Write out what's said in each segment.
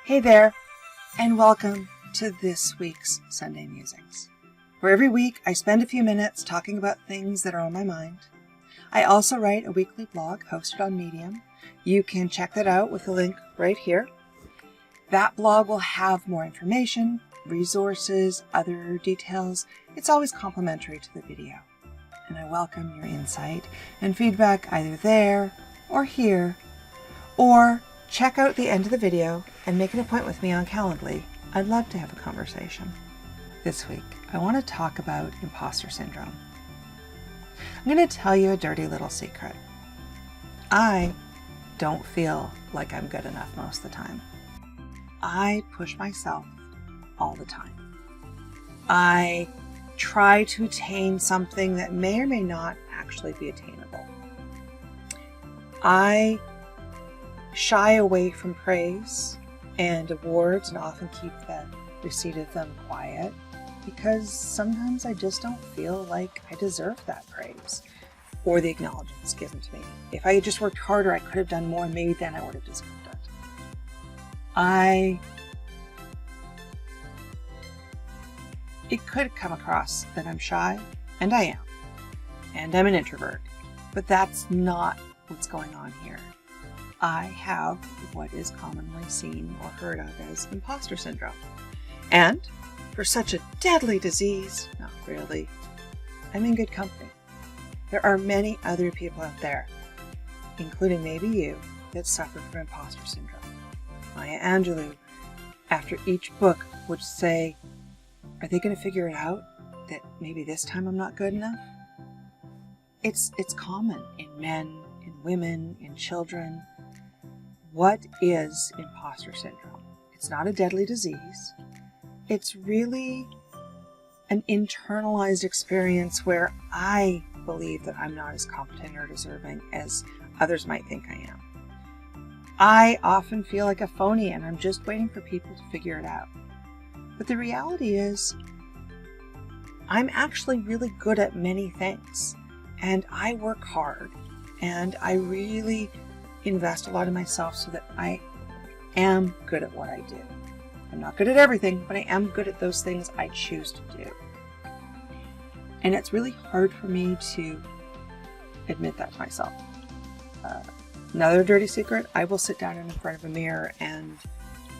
Hey there, and welcome to this week's Sunday Musings, where every week I spend a few minutes talking about things that are on my mind. I also write a weekly blog hosted on Medium. You can check that out with the link right here. That blog will have more information, resources, other details. It's always complimentary to the video. And I welcome your insight and feedback either there or here, or check out the end of the video and make an appointment with me on Calendly. I'd love to have a conversation. This week, I want to talk about imposter syndrome. I'm going to tell you a dirty little secret. I don't feel like I'm good enough most of the time. I push myself all the time. I try to attain something that may or may not actually be attainable. I shy away from praise and awards and often keep the receipt of them quiet because sometimes I just don't feel like I deserve that praise or the acknowledgments given to me. If I had just worked harder, I could have done more, and maybe then I would have deserved it. It could come across that I'm shy, and I am, and I'm an introvert, but that's not what's going on here. I have what is commonly seen or heard of as imposter syndrome. And for such a deadly disease, not really, I'm in good company. There are many other people out there, including maybe you, that suffer from imposter syndrome. Maya Angelou, after each book, would say, are they going to figure it out that maybe this time I'm not good enough? It's common in men, in women, in children. What is imposter syndrome? It's not a deadly disease. It's really an internalized experience where I believe that I'm not as competent or deserving as others might think I am. I often feel like a phony and I'm just waiting for people to figure it out. But the reality is, I'm actually really good at many things, and I work hard, and I really invest a lot in myself so that I am good at what I do. I'm not good at everything, but I am good at those things I choose to do. And it's really hard for me to admit that to myself. Another dirty secret, I will sit down in front of a mirror and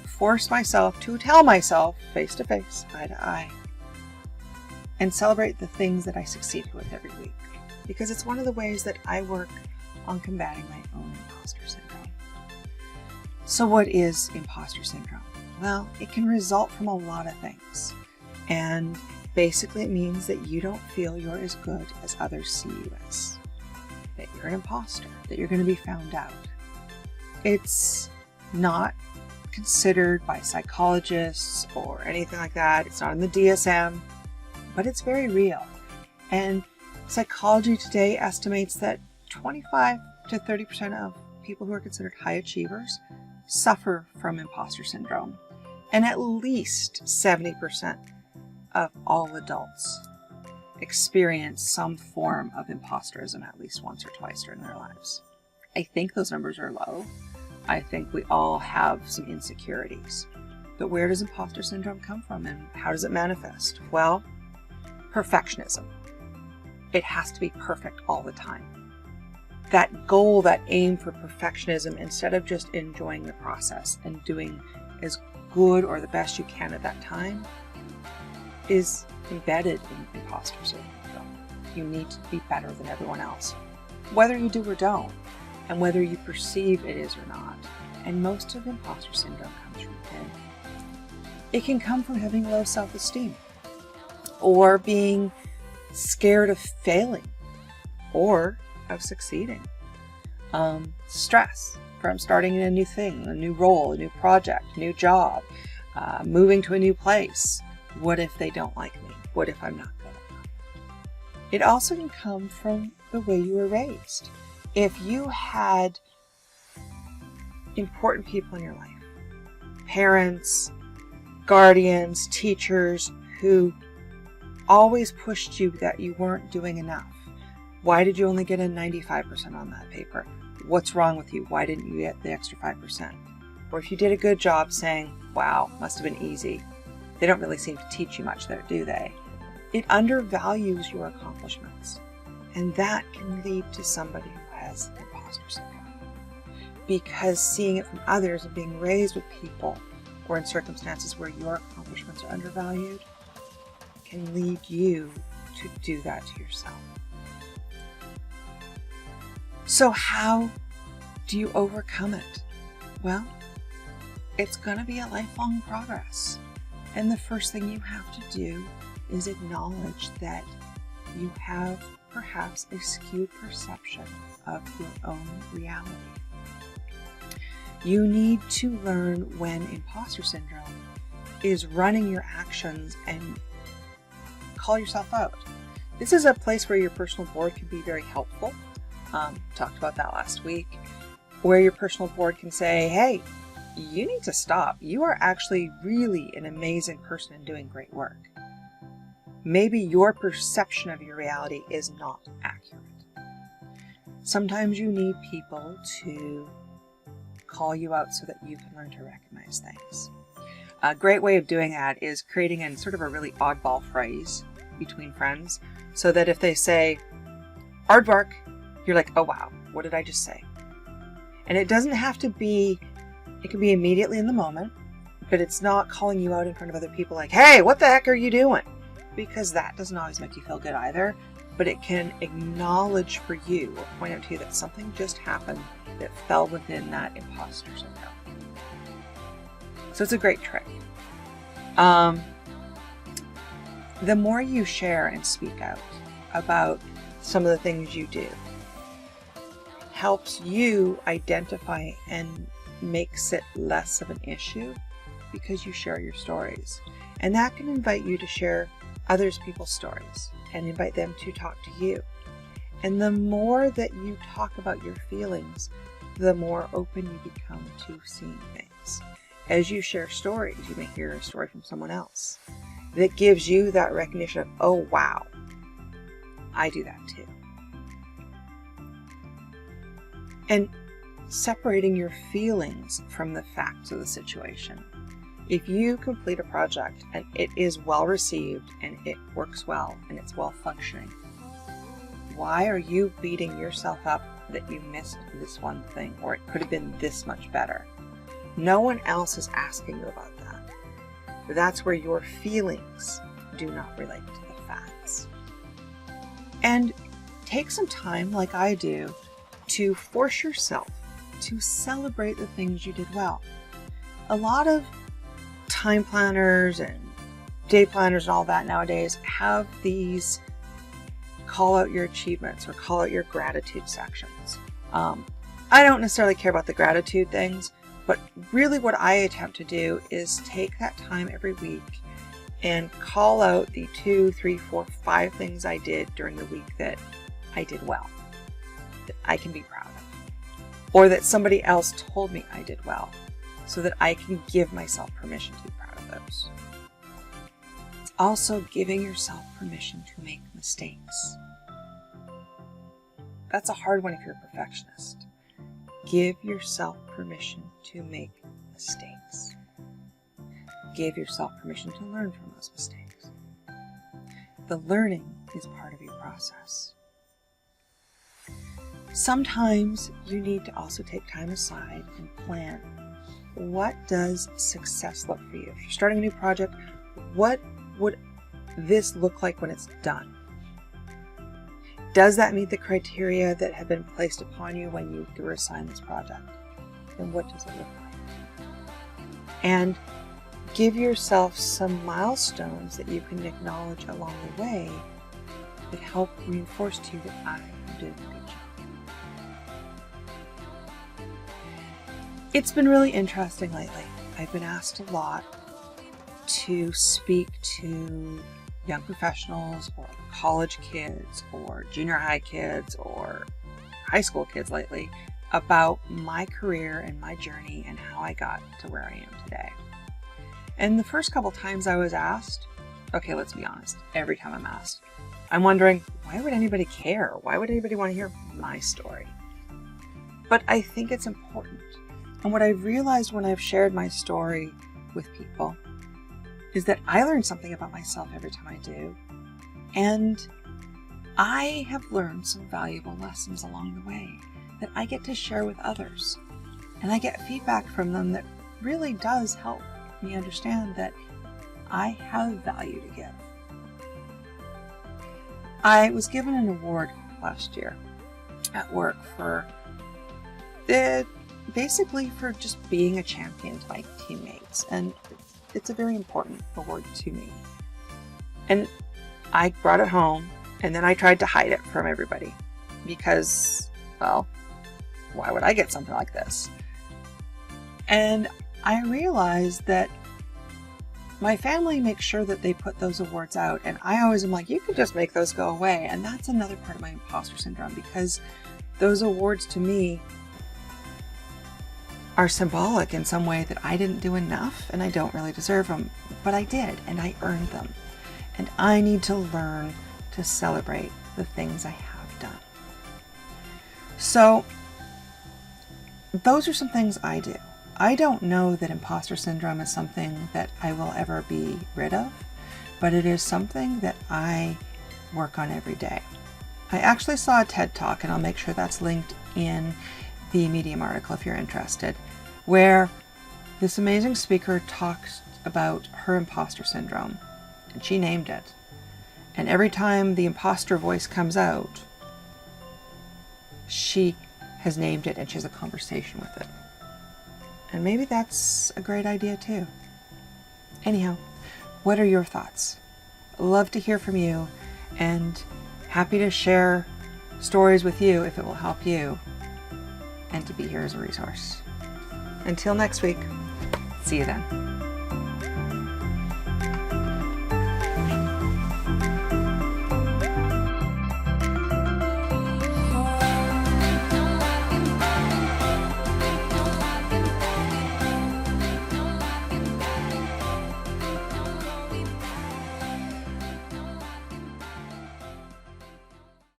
force myself to tell myself face to face, eye to eye, and celebrate the things that I succeeded with every week. Because it's one of the ways that I work on combating my own imposter syndrome. So what is imposter syndrome? Well, it can result from a lot of things. And basically it means that you don't feel you're as good as others see you as. That you're an imposter, that you're going to be found out. It's not considered by psychologists or anything like that. It's not in the DSM, but it's very real. And psychology today estimates that 25 to 30% of people who are considered high achievers suffer from imposter syndrome. And at least 70% of all adults experience some form of imposterism at least once or twice during their lives. I think those numbers are low. I think we all have some insecurities. But where does imposter syndrome come from and how does it manifest? Well, perfectionism. It has to be perfect all the time. That goal, that aim for perfectionism, instead of just enjoying the process and doing as good or the best you can at that time, is embedded in imposter syndrome. You need to be better than everyone else, whether you do or don't, and whether you perceive it is or not. And most of imposter syndrome comes from within. It can come from having low self-esteem, or being scared of failing, or of succeeding. Stress from starting a new thing, a new role, a new project, a new job, moving to a new place. What if they don't like me? What if I'm not good enough? It also can come from the way you were raised. If you had important people in your life, parents, guardians, teachers who always pushed you that you weren't doing enough. Why did you only get a 95% on that paper? What's wrong with you? Why didn't you get the extra 5%? Or if you did a good job, saying, wow, must have been easy. They don't really seem to teach you much there, do they? It undervalues your accomplishments. And that can lead to somebody who has imposter syndrome. Because seeing it from others and being raised with people or in circumstances where your accomplishments are undervalued can lead you to do that to yourself. So how do you overcome it? Well, it's going to be a lifelong progress. And the first thing you have to do is acknowledge that you have perhaps a skewed perception of your own reality. You need to learn when imposter syndrome is running your actions and call yourself out. This is a place where your personal board can be very helpful. Talked about that last week, where your personal board can say, hey, you need to stop. You are actually really an amazing person and doing great work. Maybe your perception of your reality is not accurate. Sometimes you need people to call you out so that you can learn to recognize things. A great way of doing that is creating a sort of a really oddball phrase between friends, so that if they say, aardvark, you're like, oh wow, what did I just say? And it doesn't have to be, it can be immediately in the moment, but it's not calling you out in front of other people like, hey, what the heck are you doing? Because that doesn't always make you feel good either, but it can acknowledge for you or point out to you that something just happened that fell within that imposter syndrome. So it's a great trick. The more you share and speak out about some of the things you do, helps you identify and makes it less of an issue because you share your stories. And that can invite you to share other people's stories and invite them to talk to you. And the more that you talk about your feelings, the more open you become to seeing things. As you share stories, you may hear a story from someone else that gives you that recognition of, oh wow, I do that too. And separating your feelings from the facts of the situation. If you complete a project and it is well received and it works well and it's well functioning, why are you beating yourself up that you missed this one thing or it could have been this much better? No one else is asking you about that. That's where your feelings do not relate to the facts. And take some time, like I do, to force yourself to celebrate the things you did well. A lot of time planners and day planners and all that nowadays have these call out your achievements or call out your gratitude sections. I don't necessarily care about the gratitude things, but really what I attempt to do is take that time every week and call out the 2, 3, 4, 5 things I did during the week that I did well, that I can be proud of, or that somebody else told me I did well, so that I can give myself permission to be proud of those. It's also giving yourself permission to make mistakes. That's a hard one if you're a perfectionist. Give yourself permission to make mistakes. Give yourself permission to learn from those mistakes. The learning is part of your process. Sometimes you need to also take time aside and plan. What does success look for you? If you're starting a new project, what would this look like when it's done? Does that meet the criteria that have been placed upon you when you were assigned this project? And what does it look like? And give yourself some milestones that you can acknowledge along the way that help reinforce to you that I am doing a good job. It's been really interesting lately. I've been asked a lot to speak to young professionals or college kids or junior high kids or high school kids lately about my career and my journey and how I got to where I am today. And the first couple times I was asked, okay, let's be honest, every time I'm asked, I'm wondering, why would anybody care? Why would anybody want to hear my story? But I think it's important And what I've realized when I've shared my story with people is that I learn something about myself every time I do. And I have learned some valuable lessons along the way that I get to share with others. And I get feedback from them that really does help me understand that I have value to give. I was given an award last year at work for basically for just being a champion to my teammates. And it's a very important award to me. And I brought it home and then I tried to hide it from everybody because, well, why would I get something like this? And I realized that my family makes sure that they put those awards out, and I always am like, you can just make those go away. And that's another part of my imposter syndrome, because those awards to me are symbolic in some way that I didn't do enough and I don't really deserve them, but I did, and I earned them. And I need to learn to celebrate the things I have done. So those are some things I do. I don't know that imposter syndrome is something that I will ever be rid of, but it is something that I work on every day. I actually saw a TED Talk, and I'll make sure that's linked in the Medium article if you're interested, where this amazing speaker talks about her imposter syndrome, and she named it. And every time the imposter voice comes out, she has named it and she has a conversation with it. And maybe that's a great idea too. Anyhow, what are your thoughts? Love to hear from you, and happy to share stories with you if it will help you, and to be here as a resource. Until next week, see you then.